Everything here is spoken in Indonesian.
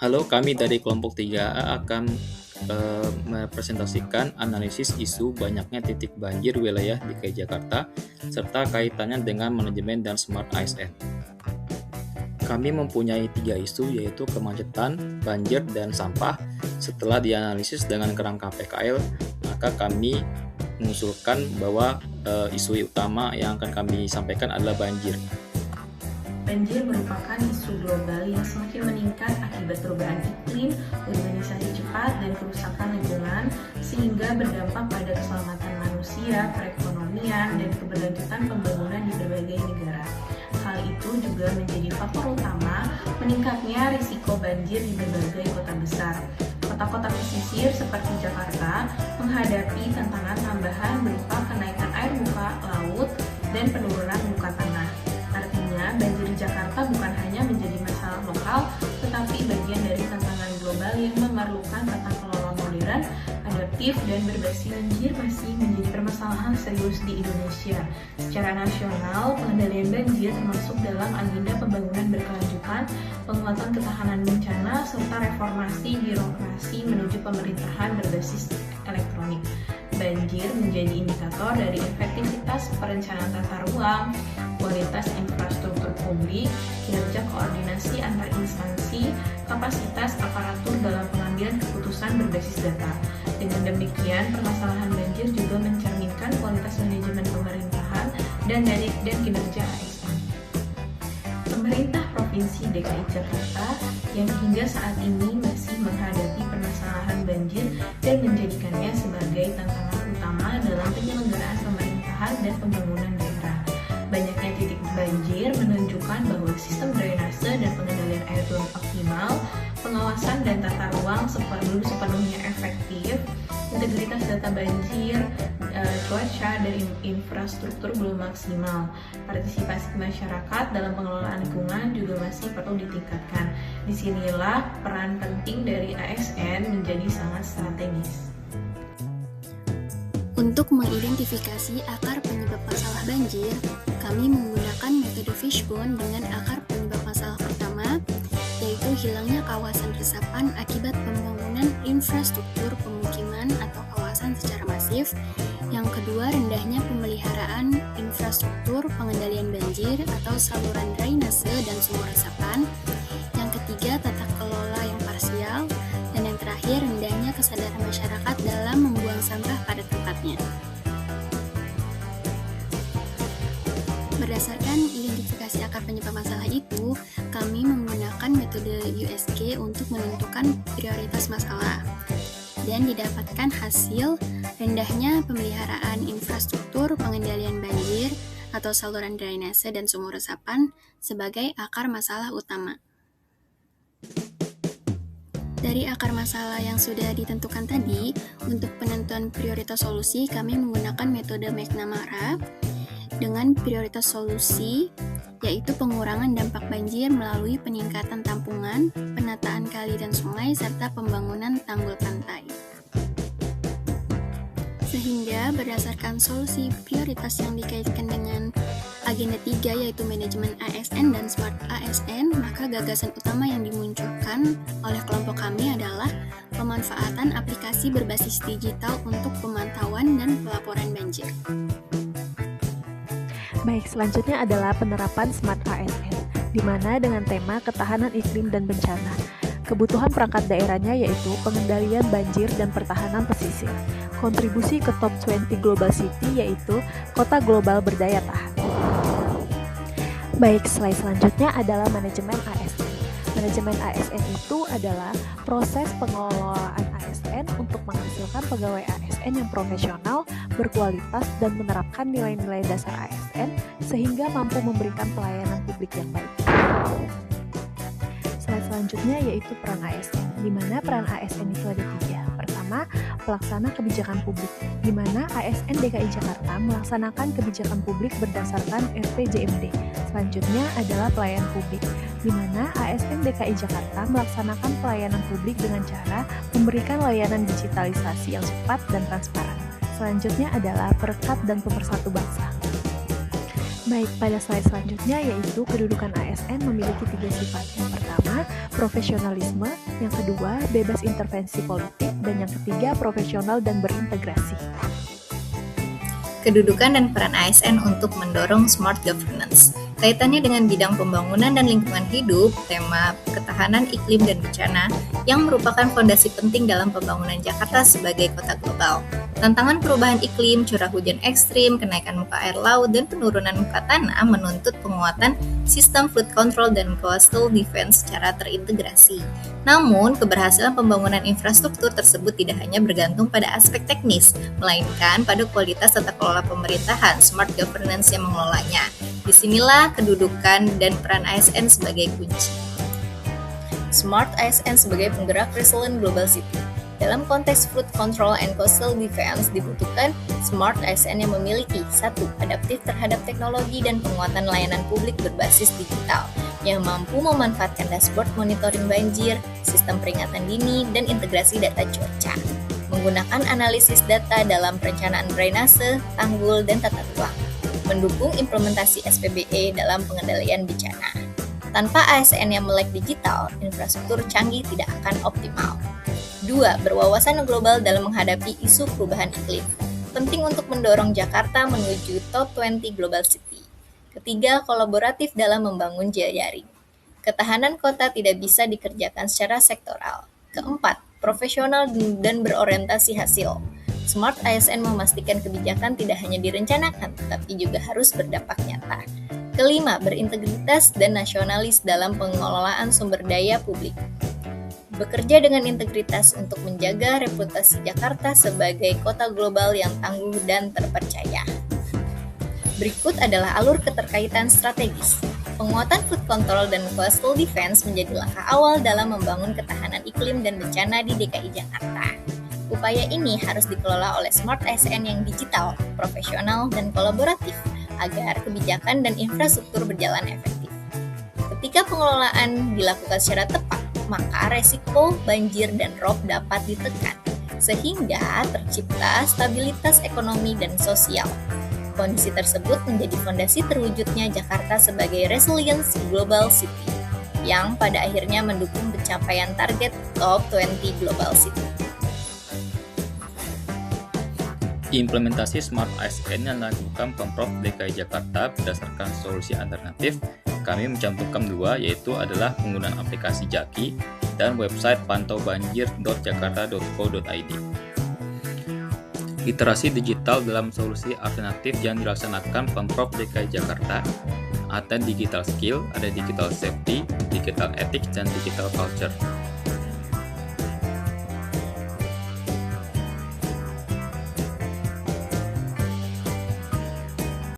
Halo, kami dari kelompok 3A akan mepresentasikan analisis isu banyaknya titik banjir wilayah DKI Jakarta serta kaitannya dengan manajemen dan smart ASN. Kami mempunyai 3 isu yaitu kemacetan, banjir, dan sampah. Setelah dianalisis dengan kerangka PKL, maka kami mengusulkan bahwa isu utama yang akan kami sampaikan adalah banjir. Banjir merupakan isu global yang semakin meningkat akibat perubahan iklim, urbanisasi cepat, dan kerusakan lingkungan, sehingga berdampak pada keselamatan manusia, perekonomian, dan keberlanjutan pembangunan di berbagai negara. Hal itu juga menjadi faktor utama meningkatnya risiko banjir di berbagai kota besar. Kota-kota pesisir seperti Jakarta menghadapi tantangan tambahan berupa kenaikan air muka laut dan penurunan muka tanah. Artinya, banjir di Jakarta bukan hanya menjadi masalah lokal, tetapi bagian dari tantangan global yang memerlukan tata kelola modern, adaptif, dan berbasis banjir masih menjadi permasalahan serius di Indonesia. Secara nasional, pengendalian banjir termasuk dalam agenda pembangunan berkelanjutan, penguatan ketahanan bencana, serta reformasi birokrasi menuju pemerintahan berbasis elektronik. Banjir menjadi indikator dari efektivitas perencanaan tata ruang, kualitas infrastruktur publik, kinerja koordinasi antar instansi, kapasitas aparatur dalam pengambilan keputusan berbasis data. Dengan demikian, permasalahan banjir juga mencerminkan kualitas manajemen pemerintahan dan kinerja ASN. Pemerintah Provinsi DKI Jakarta yang hingga saat ini masih menghadapi permasalahan banjir dan menjadikannya sebagai tantangan utama dalam penyelenggaraan pemerintahan dan pembangunan daerah. Banyaknya titik banjir menunjukkan bahwa sistem drainase dan pengendalian air belum optimal, pengawasan dan tata ruang belum sepenuhnya efektif, integritas data banjir, cuaca, dan infrastruktur belum maksimal. Partisipasi masyarakat dalam pengelolaan lingkungan juga masih perlu ditingkatkan. Disinilah peran penting dari ASN menjadi sangat strategis. Untuk mengidentifikasi akar penyebab masalah banjir, kami menggunakan metode Fishbone dengan akar penyebab masalah pertama, yaitu hilangnya kawasan resapan akibat pembangunan infrastruktur pemukiman atau kawasan secara masif. Yang kedua, rendahnya pemeliharaan infrastruktur pengendalian banjir atau saluran drainase dan sumur resapan. Yang ketiga, tata kelola yang parsial. Dan yang terakhir, rendahnya kesadaran masyarakat dalam membuang sampah pada tempatnya. Berdasarkan identifikasi akar penyebab masalah itu, kami menggunakan metode USG untuk menentukan prioritas masalah. Dan didapatkan hasil rendahnya pemeliharaan infrastruktur pengendalian banjir atau saluran drainase dan sumur resapan sebagai akar masalah utama. Dari akar masalah yang sudah ditentukan tadi, untuk penentuan prioritas solusi kami menggunakan metode McNamara dengan prioritas solusi yaitu pengurangan dampak banjir melalui peningkatan tampungan, penataan kali dan sungai, serta pembangunan tanggul pantai. Sehingga berdasarkan solusi prioritas yang dikaitkan dengan agenda 3 yaitu manajemen ASN dan smart ASN, maka gagasan utama yang dimunculkan oleh kelompok kami adalah pemanfaatan aplikasi berbasis digital untuk pemantauan dan pelaporan banjir. Baik, selanjutnya adalah penerapan smart ASN, di mana dengan tema ketahanan iklim dan bencana. Kebutuhan perangkat daerahnya yaitu pengendalian banjir dan pertahanan pesisir. Kontribusi ke top 20 Global City yaitu kota global berdaya tahan. Baik, slide selanjutnya adalah manajemen ASN. Manajemen ASN itu adalah proses pengelolaan ASN untuk menghasilkan pegawai ASN yang profesional, berkualitas, dan menerapkan nilai-nilai dasar ASN sehingga mampu memberikan pelayanan publik yang baik. Slide selanjutnya yaitu peran ASN, di mana peran ASN itu ada 3. Pertama, pelaksana kebijakan publik, di mana ASN DKI Jakarta melaksanakan kebijakan publik berdasarkan RPJMD. Selanjutnya adalah pelayan publik, di mana ASN DKI Jakarta melaksanakan pelayanan publik dengan cara memberikan layanan digitalisasi yang cepat dan transparan. Selanjutnya adalah perekat dan pemersatu bangsa. Baik, pada slide selanjutnya yaitu kedudukan ASN memiliki 3 sifat. Yang pertama, profesionalisme, yang kedua, bebas intervensi politik, dan yang ketiga, profesional dan berintegrasi. Kedudukan dan peran ASN untuk mendorong smart governance. Kaitannya dengan bidang pembangunan dan lingkungan hidup, tema ketahanan iklim dan bencana yang merupakan fondasi penting dalam pembangunan Jakarta sebagai kota global. Tantangan perubahan iklim, curah hujan ekstrim, kenaikan muka air laut, dan penurunan muka tanah menuntut penguatan sistem flood control dan coastal defense secara terintegrasi. Namun, keberhasilan pembangunan infrastruktur tersebut tidak hanya bergantung pada aspek teknis, melainkan pada kualitas tata kelola pemerintahan, smart governance yang mengelolanya. Disinilah kedudukan dan peran ASN sebagai kunci. Smart ASN sebagai penggerak resilient global city. Dalam konteks flood control and coastal defense dibutuhkan smart ASN yang memiliki 1. Adaptif terhadap teknologi dan penguatan layanan publik berbasis digital yang mampu memanfaatkan dashboard monitoring banjir, sistem peringatan dini, dan integrasi data cuaca. Menggunakan analisis data dalam perencanaan drainase, tanggul, dan tata ruang. Mendukung implementasi SPBE dalam pengendalian bencana. Tanpa ASN yang melek digital, infrastruktur canggih tidak akan optimal. 2. Berwawasan global dalam menghadapi isu perubahan iklim. Penting untuk mendorong Jakarta menuju top 20 global city. Ketiga, kolaboratif dalam membangun jejaring. Ketahanan kota tidak bisa dikerjakan secara sektoral. Keempat, profesional dan berorientasi hasil. Smart ASN memastikan kebijakan tidak hanya direncanakan, tetapi juga harus berdampak nyata. Kelima, berintegritas dan nasionalis dalam pengelolaan sumber daya publik. Bekerja dengan integritas untuk menjaga reputasi Jakarta sebagai kota global yang tangguh dan terpercaya. Berikut adalah alur keterkaitan strategis. Penguatan flood control dan coastal defense menjadi langkah awal dalam membangun ketahanan iklim dan bencana di DKI Jakarta. Upaya ini harus dikelola oleh smart ASN yang digital, profesional, dan kolaboratif agar kebijakan dan infrastruktur berjalan efektif. Ketika pengelolaan dilakukan secara tepat, maka resiko banjir dan rob dapat ditekan, sehingga tercipta stabilitas ekonomi dan sosial. Kondisi tersebut menjadi fondasi terwujudnya Jakarta sebagai resilient global city, yang pada akhirnya mendukung pencapaian target top 20 global city. Implementasi Smart ASN yang dilakukan Pemprov DKI Jakarta berdasarkan solusi alternatif, kami mencantumkan 2, yaitu adalah penggunaan aplikasi Jaki dan website pantaubanjir.jakarta.co.id. Literasi digital dalam solusi alternatif yang dilaksanakan Pemprov DKI Jakarta ada digital skill, ada digital safety, digital ethics, dan digital culture.